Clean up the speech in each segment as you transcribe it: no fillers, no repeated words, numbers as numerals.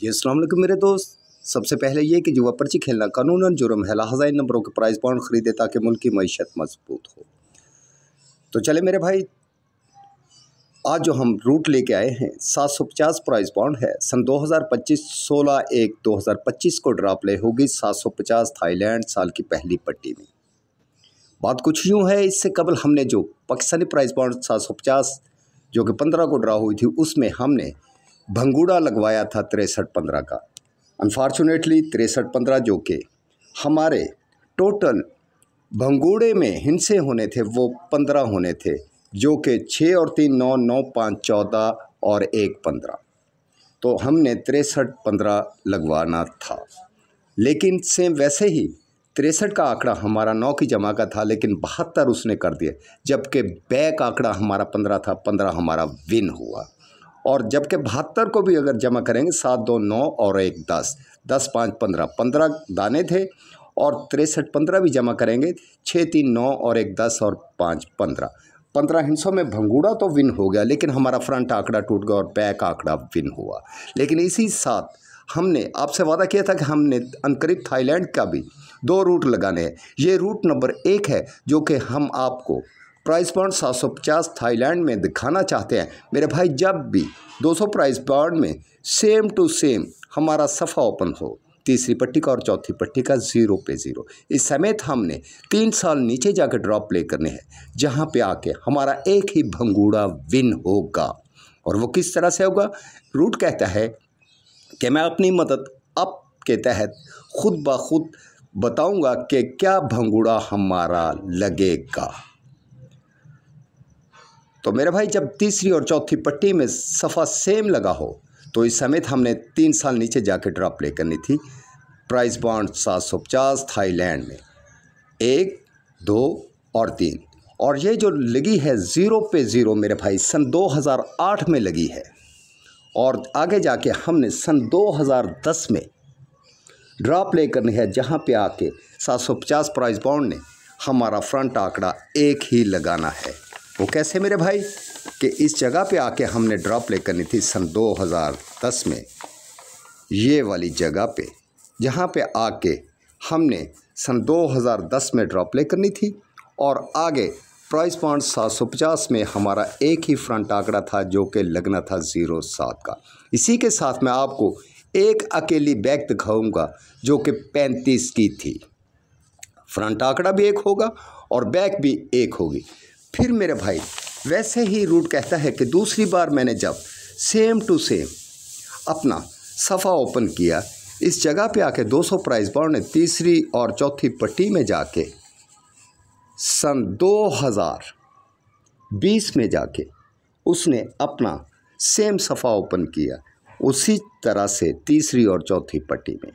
जी अस्सलाम वालेकुम मेरे दोस्त। सबसे पहले ये कि जुआ पर्ची खेलना कानूनन जुर्म है, लिहाजा इन नंबरों के प्राइस बॉन्ड खरीदे ताकि मुल्क की मईशत मजबूत हो। तो चले मेरे भाई, आज जो हम रूट लेके आए हैं 750 प्राइस बॉन्ड है। सन 2025 16/1/2025 को ड्रा प्ले होगी 750 थाईलैंड साल की पहली पट्टी में। बात कुछ यूँ है, इससे कबल हमने जो पाकिस्तानी प्राइस बॉन्ड 750 जो कि 15 को ड्रा हुई थी, उसमें हमने भंगूड़ा लगवाया था 63-15 का। अनफॉर्चुनेटली 63-15 जो कि हमारे टोटल भंगूड़े में हिस्से होने थे वो 15 होने थे, जो कि 6 और 3 9 9 5 14 और 1 15। तो हमने 63-15 लगवाना था, लेकिन सेम वैसे ही 63 का आंकड़ा हमारा 9 की जमा का था, लेकिन 72 उसने कर दिए, जबकि बैक आंकड़ा हमारा 15 था, 15 हमारा विन हुआ। और जबकि 72 को भी अगर जमा करेंगे 7 2 9 और 1 10 10 5 15 15 दाने थे, और 63-15 भी जमा करेंगे 6 3 9 और 1 10 और 5 15 15 हिस्सों में भंगूड़ा तो विन हो गया, लेकिन हमारा फ्रंट आंकड़ा टूट गया और बैक आंकड़ा विन हुआ। लेकिन इसी साथ हमने आपसे वादा किया था कि हमने अनकरीब थाईलैंड का भी 2 रूट लगाने हैं। ये रूट नंबर 1 है जो कि हम आपको प्राइस बॉन्ड 750 थाईलैंड में दिखाना चाहते हैं मेरे भाई। जब भी 200 प्राइस बॉन्ड में सेम टू सेम हमारा सफ़ा ओपन हो, तीसरी पट्टी का और चौथी पट्टी का 0 पे 0, इस समेत हमने 3 साल नीचे जाकर ड्रॉप प्ले करने हैं, जहां पे आके हमारा एक ही भंगूड़ा विन होगा। और वो किस तरह से होगा? रूट कहता है कि मैं अपनी मदद अप के तहत खुद ब खुद बताऊंगा कि क्या भंगूड़ा हमारा लगेगा। तो मेरे भाई, जब तीसरी और चौथी पट्टी में सफ़ा सेम लगा हो तो इस समेत हमने 3 साल नीचे जाकर ड्रॉ प्ले करनी थी प्राइस बॉन्ड 750 थाईलैंड में 1 2 और 3। और ये जो लगी है 0 पे 0 मेरे भाई सन 2008 में लगी है, और आगे जाके हमने सन 2010 में ड्रॉ प्ले करनी है, जहाँ पे आके 750 प्राइस बॉन्ड ने हमारा फ्रंट आंकड़ा एक ही लगाना है। वो कैसे मेरे भाई? कि इस जगह पे आके हमने ड्रॉ प्ले करनी थी सन 2010 में, ये वाली जगह पे, जहाँ पे आके हमने सन 2010 में ड्रॉ प्ले करनी थी, और आगे प्राइस बॉन्ड 750 में हमारा एक ही फ्रंट आंकड़ा था जो कि लगना था 07 का। इसी के साथ मैं आपको एक अकेली बैक दिखाऊंगा जो कि 35 की थी। फ्रंट आंकड़ा भी एक होगा और बैक भी एक होगी। फिर मेरे भाई, वैसे ही रूट कहता है कि दूसरी बार मैंने जब सेम टू सेम अपना सफ़ा ओपन किया, इस जगह पे आके 200 प्राइस बॉन्ड ने तीसरी और चौथी पट्टी में जाके सन 2020 में जाके उसने अपना सेम सफ़ा ओपन किया, उसी तरह से तीसरी और चौथी पट्टी में।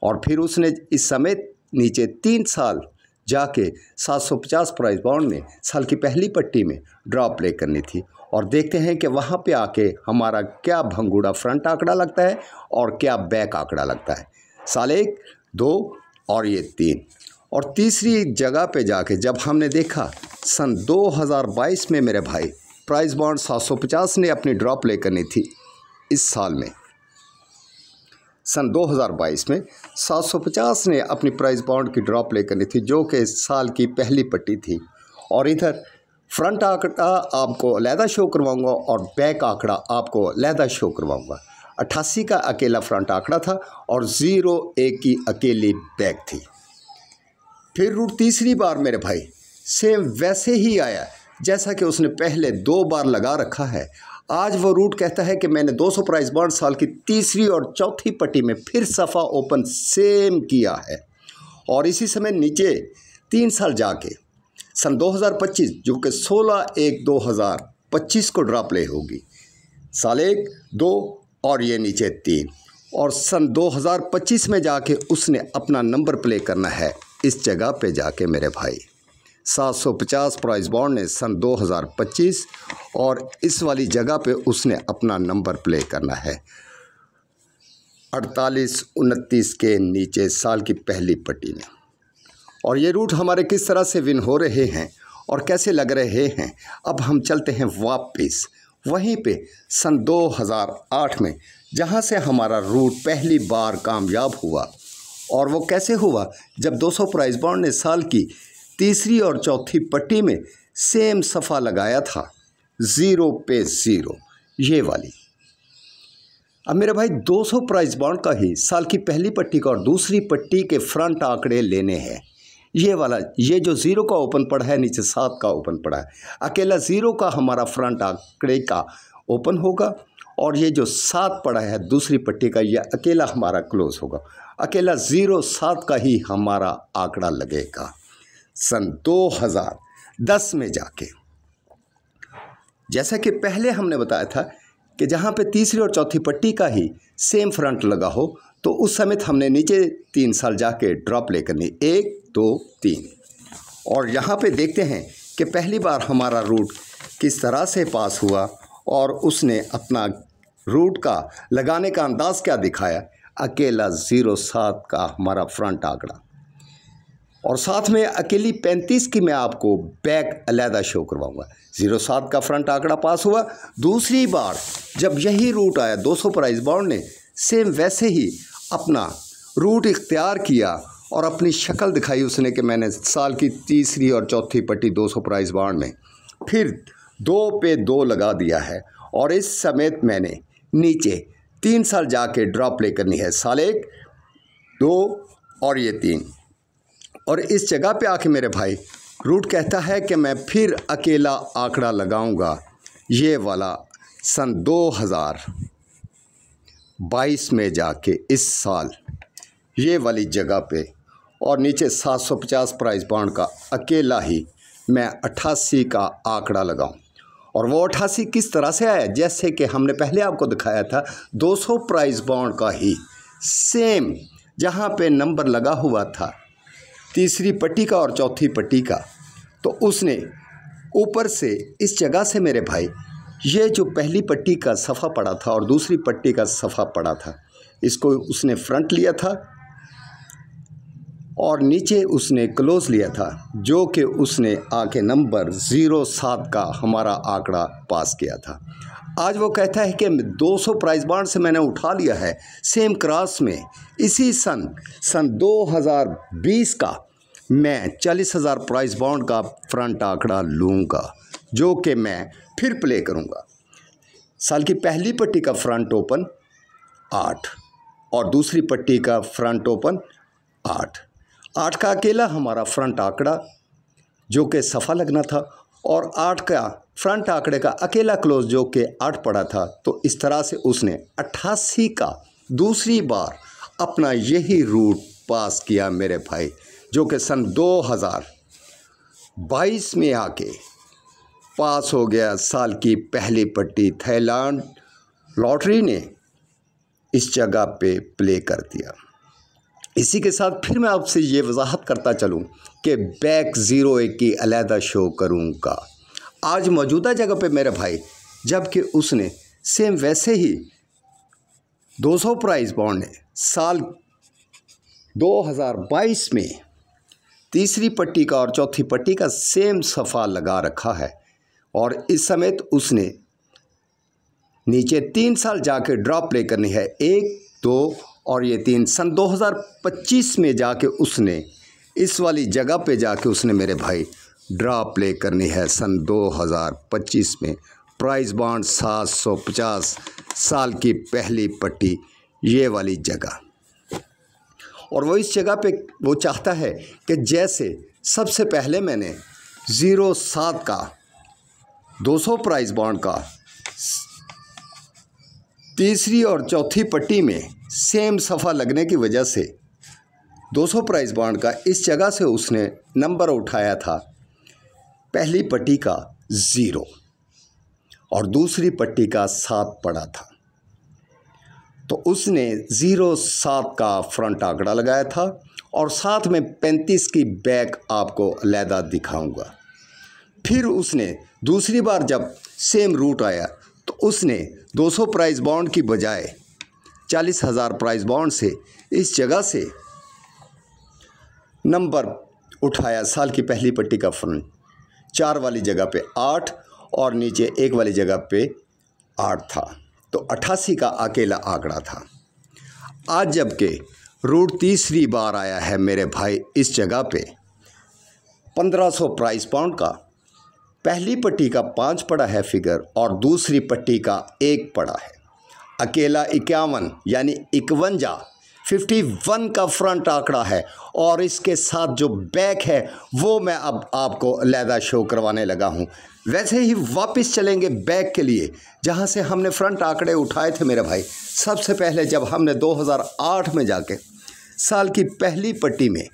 और फिर उसने इस समेत नीचे 3 साल जाके 750 प्राइस बॉन्ड में साल की पहली पट्टी में ड्रॉ प्ले करनी थी, और देखते हैं कि वहाँ पे आके हमारा क्या भंगूड़ा फ्रंट आंकड़ा लगता है और क्या बैक आंकड़ा लगता है। साल 1 2 और ये 3। और तीसरी जगह पे जाके जब हमने देखा सन 2022 में मेरे भाई प्राइस बॉन्ड 750 ने अपनी ड्रॉ प्ले करनी थी इस साल में। सन 2022 में 750 ने अपनी प्राइस बॉन्ड की ड्रॉ प्ले करनी थी, जो कि इस साल की पहली पट्टी थी। और इधर फ्रंट आंकड़ा आपको अलहदा शो करवाऊंगा और बैक आंकड़ा आपको अलहदा शो करवाऊंगा। 88 का अकेला फ्रंट आंकड़ा था और 01 की अकेली बैक थी। फिर रूट तीसरी बार मेरे भाई सेम वैसे ही आया जैसा कि उसने पहले 2 बार लगा रखा है। आज वो रूट कहता है कि मैंने 200 प्राइस बॉन्ड साल की तीसरी और चौथी पट्टी में फिर सफ़ा ओपन सेम किया है, और इसी समय नीचे 3 साल जाके सन 2025 जो कि 16/1/2025 को ड्रॉ प्ले होगी, साल 1 2 और ये नीचे 3, और सन 2025 में जाके उसने अपना नंबर प्ले करना है इस जगह पे जाके मेरे भाई। 750 प्राइस बॉन्ड ने सन 2025 और इस वाली जगह पे उसने अपना नंबर प्ले करना है 48-29 के नीचे साल की पहली पट्टी में। और ये रूट हमारे किस तरह से विन हो रहे हैं और कैसे लग रहे हैं, अब हम चलते हैं वहीं पे सन 2008 में जहाँ से हमारा रूट पहली बार कामयाब हुआ, और वो कैसे हुआ, जब 200 प्राइस बॉन्ड ने साल की तीसरी और चौथी पट्टी में सेम सफ़ा लगाया था, 0 पे 0, ये वाली। अब मेरे भाई 200 प्राइस बॉन्ड का ही साल की पहली पट्टी का और दूसरी पट्टी के फ्रंट आंकड़े लेने हैं। ये वाला, ये जो 0 का ओपन पड़ा है, नीचे 7 का ओपन पड़ा है, अकेला 0 का हमारा फ्रंट आंकड़े का ओपन होगा, और ये जो 7 पड़ा है दूसरी पट्टी का, ये अकेला हमारा क्लोज होगा। अकेला 0 7 का ही हमारा आंकड़ा लगेगा सन 2010 में जाके। जैसा कि पहले हमने बताया था कि जहाँ पे तीसरी और चौथी पट्टी का ही सेम फ्रंट लगा हो, तो उस समय हमने नीचे 3 साल जाके ड्रॉप ले करनी, 1 2 3। और यहाँ पे देखते हैं कि पहली बार हमारा रूट किस तरह से पास हुआ, और उसने अपना रूट का लगाने का अंदाज़ क्या दिखाया, अकेला 0 7 का हमारा फ्रंट आंकड़ा, और साथ में अकेली 35 की मैं आपको बैक अलहदा शो करवाऊंगा। 0 7 का फ्रंट आंकड़ा पास हुआ। दूसरी बार जब यही रूट आया 200 प्राइस बॉन्ड ने सेम वैसे ही अपना रूट इख्तियार किया और अपनी शक्ल दिखाई उसने कि मैंने साल की तीसरी और चौथी पट्टी 200 प्राइस बॉन्ड में फिर 2 पे 2 लगा दिया है, और इस समेत मैंने नीचे 3 साल जाके ड्रॉप ले करनी है, साल 1 2 और ये 3। और इस जगह पे आके मेरे भाई रूट कहता है कि मैं फिर अकेला आंकड़ा लगाऊंगा, ये वाला सन 2022 में जाके इस साल, ये वाली जगह पे, और नीचे 750 प्राइस बॉन्ड का अकेला ही मैं 88 का आंकड़ा लगाऊं। और वो 88 किस तरह से आया, जैसे कि हमने पहले आपको दिखाया था 200 प्राइस बॉन्ड का ही सेम जहाँ पे नंबर लगा हुआ था तीसरी पट्टी का और चौथी पट्टी का, तो उसने ऊपर से इस जगह से मेरे भाई ये जो पहली पट्टी का सफ़ा पड़ा था और दूसरी पट्टी का सफ़ा पड़ा था, इसको उसने फ्रंट लिया था और नीचे उसने क्लोज लिया था, जो कि उसने आके नंबर 0 7 का हमारा आंकड़ा पास किया था। आज वो कहता है कि 200 प्राइस बॉन्ड से मैंने उठा लिया है सेम क्रॉस में, इसी सन 2020 का मैं 40,000 प्राइस बॉन्ड का फ्रंट आंकड़ा लूँगा, जो कि मैं फिर प्ले करूँगा। साल की पहली पट्टी का फ्रंट ओपन 8 और दूसरी पट्टी का फ्रंट ओपन 8 का अकेला हमारा फ्रंट आंकड़ा जो कि सफ़ा लगना था, और 8 का फ्रंट आंकड़े का अकेला क्लोज जो कि 8 पड़ा था। तो इस तरह से उसने 88 का दूसरी बार अपना यही रूट पास किया मेरे भाई, जो कि सन 2022 में आके पास हो गया। साल की पहली पट्टी थाईलैंड लॉटरी ने इस जगह पे प्ले कर दिया। इसी के साथ फिर मैं आपसे ये वजाहत करता चलूँ कि बैक 01 की अलहदा शो करूँगा आज मौजूदा जगह पे मेरे भाई, जबकि उसने सेम वैसे ही 200 प्राइस बॉन्ड ने साल 2022 में तीसरी पट्टी का और चौथी पट्टी का सेम सफ़ा लगा रखा है, और इस समय उसने नीचे 3 साल जाके ड्रॉप प्ले करनी है, 1 2 और ये 3। सन 2025 में जाके उसने इस वाली जगह पे जाके उसने मेरे भाई ड्रॉप प्ले करनी है सन 2025 में। प्राइस बॉन्ड 750 साल की पहली पट्टी, ये वाली जगह। और वो इस जगह पे वो चाहता है कि जैसे सबसे पहले मैंने 07 का 200 प्राइस बॉन्ड का तीसरी और चौथी पट्टी में सेम सफ़ा लगने की वजह से 200 प्राइस बॉन्ड का इस जगह से उसने नंबर उठाया था पहली पट्टी का 0 और दूसरी पट्टी का 7 पड़ा था, तो उसने 07 का फ्रंट आंकड़ा लगाया था, और साथ में 35 की बैक आपको अलहदा दिखाऊंगा। फिर उसने दूसरी बार जब सेम रूट आया तो उसने 200 प्राइस बॉन्ड की बजाय 40,000 प्राइस बॉन्ड से इस जगह से नंबर उठाया साल की पहली पट्टी का फ्रंट, 4 वाली जगह पे 8 और नीचे 1 वाली जगह पे 8 था, तो 88 का अकेला आंकड़ा था। आज जबकि रूट तीसरी बार आया है मेरे भाई इस जगह पे 1500 प्राइस पाउंड का, पहली पट्टी का 5 पड़ा है फिगर और दूसरी पट्टी का 1 पड़ा है, अकेला 51 यानी 51 का फ्रंट आंकड़ा है। और इसके साथ जो बैक है वो मैं अब आपको अलहदा शो करवाने लगा हूँ। वैसे ही वापस चलेंगे बैक के लिए, जहाँ से हमने फ्रंट आंकड़े उठाए थे मेरे भाई। सबसे पहले जब हमने 2008 में जाके साल की पहली पट्टी में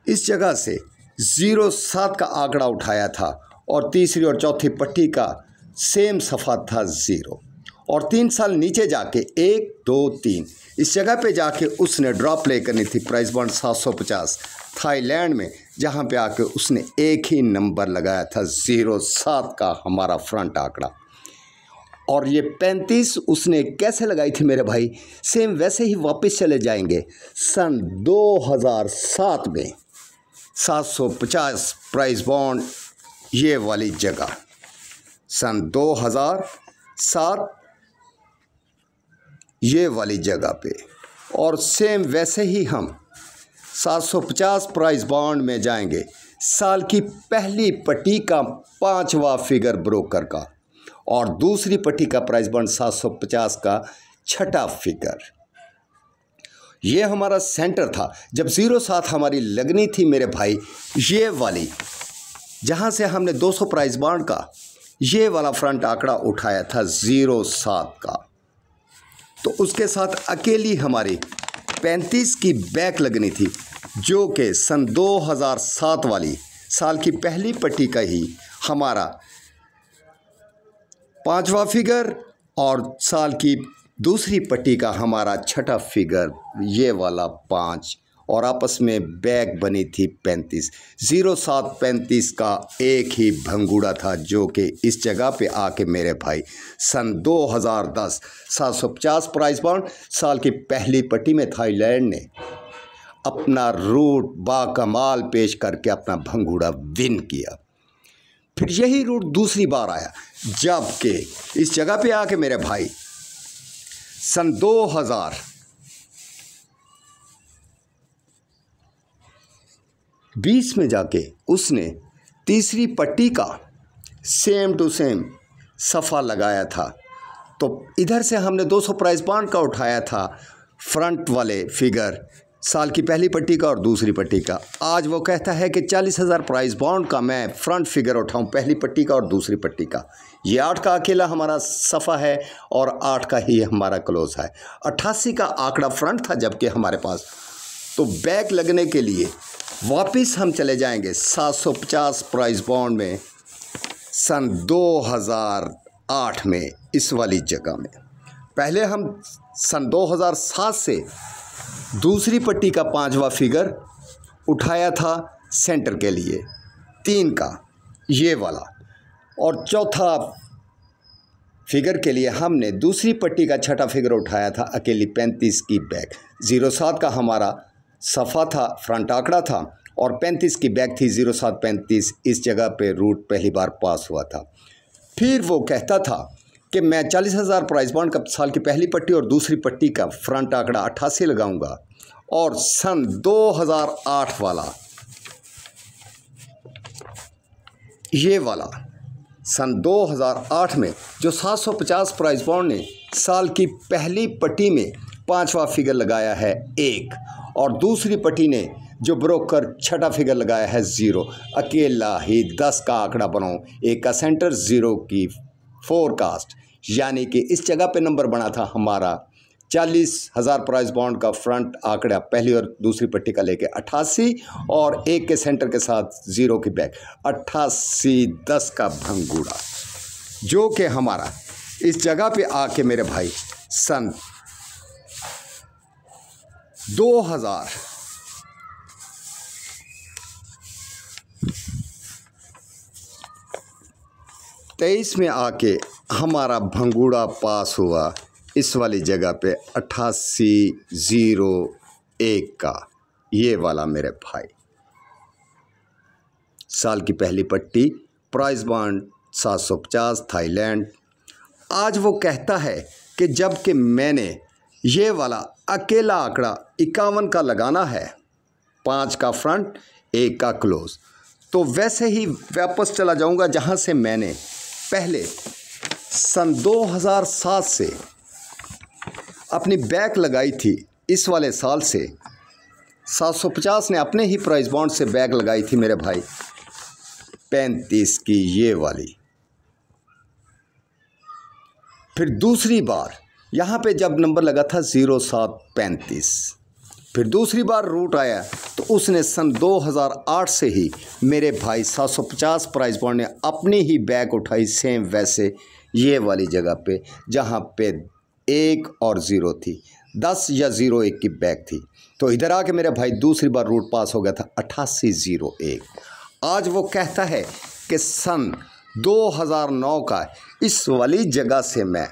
इस जगह से 07 का आंकड़ा उठाया था और तीसरी और चौथी पट्टी का सेम सफ़ा था 0, और 3 साल नीचे जाके 1 2 3 इस जगह पे जाके उसने ड्रॉप प्ले करनी थी प्राइस बॉन्ड 750 थाईलैंड में, जहाँ पे आके उसने एक ही नंबर लगाया था 07 का हमारा फ्रंट आंकड़ा। और ये 35 उसने कैसे लगाई थी मेरे भाई, सेम वैसे ही वापस चले जाएंगे सन 2007 में 750 प्राइस बॉन्ड ये वाली जगह, सन 2007 ये वाली जगह पे। और सेम वैसे ही हम 750 प्राइस बॉन्ड में जाएंगे साल की पहली पट्टी का 5वां फिगर ब्रोकर का, और दूसरी पट्टी का प्राइस बॉन्ड 750 का 6ठा फिगर। ये हमारा सेंटर था जब 07 हमारी लगनी थी मेरे भाई, ये वाली जहाँ से हमने 200 प्राइस बॉन्ड का ये वाला फ्रंट आंकड़ा उठाया था 07 का। तो उसके साथ अकेली हमारी 35 की बैक लगनी थी, जो कि सन 2007 वाली साल की पहली पट्टी का ही हमारा 5वां फिगर और साल की दूसरी पट्टी का हमारा 6ठा फिगर, ये वाला 5, और आपस में बैक बनी थी 35। 07 35 का एक ही भंगूड़ा था, जो कि इस जगह पे आके मेरे भाई सन 2010 750 प्राइस बॉन्ड साल की पहली पट्टी में थाईलैंड ने अपना रूट बाकमाल पेश करके अपना भंगूड़ा विन किया। फिर यही रूट दूसरी बार आया जबकि इस जगह पे आके मेरे भाई सन 2020 में जाके उसने तीसरी पट्टी का सेम टू सेम सफ़ा लगाया था। तो इधर से हमने 200 प्राइस बॉन्ड का उठाया था फ्रंट वाले फिगर साल की पहली पट्टी का और दूसरी पट्टी का। आज वो कहता है कि 40,000 प्राइस बॉन्ड का मैं फ्रंट फिगर उठाऊं, पहली पट्टी का और दूसरी पट्टी का। ये 8 का अकेला हमारा सफ़ा है और 8 का ही हमारा क्लोज है। 88 का आंकड़ा फ्रंट था जबकि हमारे पास, तो बैक लगने के लिए वापस हम चले जाएंगे 750 प्राइस बॉन्ड में सन 2008 में इस वाली जगह में। पहले हम सन 2007 से दूसरी पट्टी का 5वां फिगर उठाया था सेंटर के लिए 3 का ये वाला, और चौथा फिगर के लिए हमने दूसरी पट्टी का 6ठा फिगर उठाया था अकेली 35 की बैक। 07 का हमारा सफ़ा था, फ्रंट आंकड़ा था, और 35 की बैक थी 07 35। इस जगह पे रूट पहली बार पास हुआ था। फिर वो कहता था कि मैं 40,000 प्राइस बॉन्ड का साल की पहली पट्टी और दूसरी पट्टी का फ्रंट आंकड़ा 88 लगाऊंगा, और सन 2008 वाला ये वाला सन 2008 में जो 750 प्राइस बॉन्ड ने साल की पहली पट्टी में 5वां फिगर लगाया है 1, और दूसरी पट्टी ने जो ब्रोकर 6ठा फिगर लगाया है 0, अकेला ही 10 का आंकड़ा बनाओ, 1 का सेंटर 0 की फोरकास्ट, यानी कि इस जगह पे नंबर बना था हमारा 40,000 प्राइस बॉन्ड का फ्रंट आंकड़ा पहली और दूसरी पट्टी का लेके 88, और 1 के सेंटर के साथ 0 की बैक 88 10 का भंगूड़ा, जो कि हमारा इस जगह पे आके मेरे भाई सन 2023 में आके हमारा भंगूड़ा पास हुआ इस वाली जगह पे 8801 का ये वाला मेरे भाई। साल की पहली पट्टी प्राइस बॉन्ड 750 थाईलैंड आज वो कहता है कि जब कि मैंने ये वाला अकेला आंकड़ा 51 का लगाना है, 5 का फ्रंट 1 का क्लोज, तो वैसे ही वापस चला जाऊंगा जहां से मैंने पहले सन 2007 से अपनी बैक लगाई थी। इस वाले साल से 750 ने अपने ही प्राइस बॉन्ड से बैक लगाई थी मेरे भाई 35 की ये वाली। फिर दूसरी बार यहाँ पे जब नंबर लगा था 0735, फिर दूसरी बार रूट आया तो उसने सन 2008 से ही मेरे भाई 750 प्राइस बॉन्ड ने अपनी ही बैक उठाई, सेम वैसे ये वाली जगह पे जहाँ पे 1 और 0 थी, 10 या 01 की बैक थी। तो इधर आके मेरे भाई दूसरी बार रूट पास हो गया था 8801। आज वो कहता है कि सन 2009 का इस वाली जगह से मैं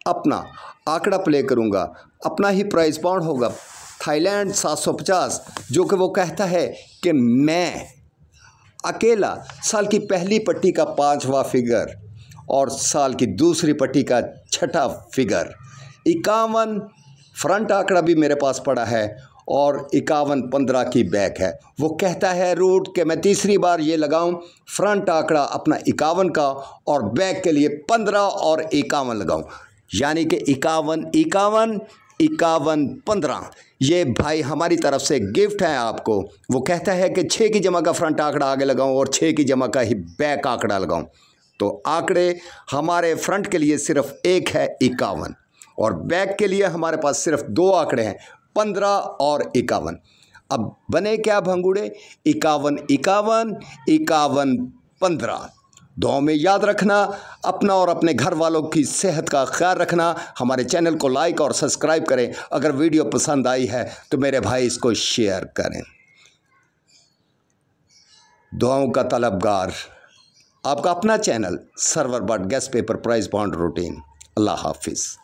अपना आंकड़ा प्ले करूंगा, अपना ही प्राइस बाउंड होगा थाईलैंड 750, जो कि वो कहता है कि मैं अकेला साल की पहली पट्टी का 5वां फिगर और साल की दूसरी पट्टी का 6ठा फिगर, 51 फ्रंट आंकड़ा भी मेरे पास पड़ा है और 51-15 की बैक है। वो कहता है रूट कि मैं तीसरी बार ये लगाऊं, फ्रंट आंकड़ा अपना 51 का और बैक के लिए 15 और 51 लगाऊं, यानी कि 51-51-51-15। ये भाई हमारी तरफ से गिफ्ट है आपको। वो कहता है कि 6 की जमा का फ्रंट आंकड़ा आगे लगाऊं और 6 की जमा का ही बैक आंकड़ा लगाऊं। तो आंकड़े हमारे फ्रंट के लिए सिर्फ एक है 51 और बैक के लिए हमारे पास सिर्फ 2 आंकड़े हैं 15 और 51। अब बने क्या भंगूड़े, 51-51-51-15। दुआ में याद रखना, अपना और अपने घर वालों की सेहत का ख्याल रखना। हमारे चैनल को लाइक और सब्सक्राइब करें। अगर वीडियो पसंद आई है तो मेरे भाई इसको शेयर करें। दुआओं का तलबगार आपका अपना channel Sarwar but guess paper prize bond routine. अल्लाह हाफिज़।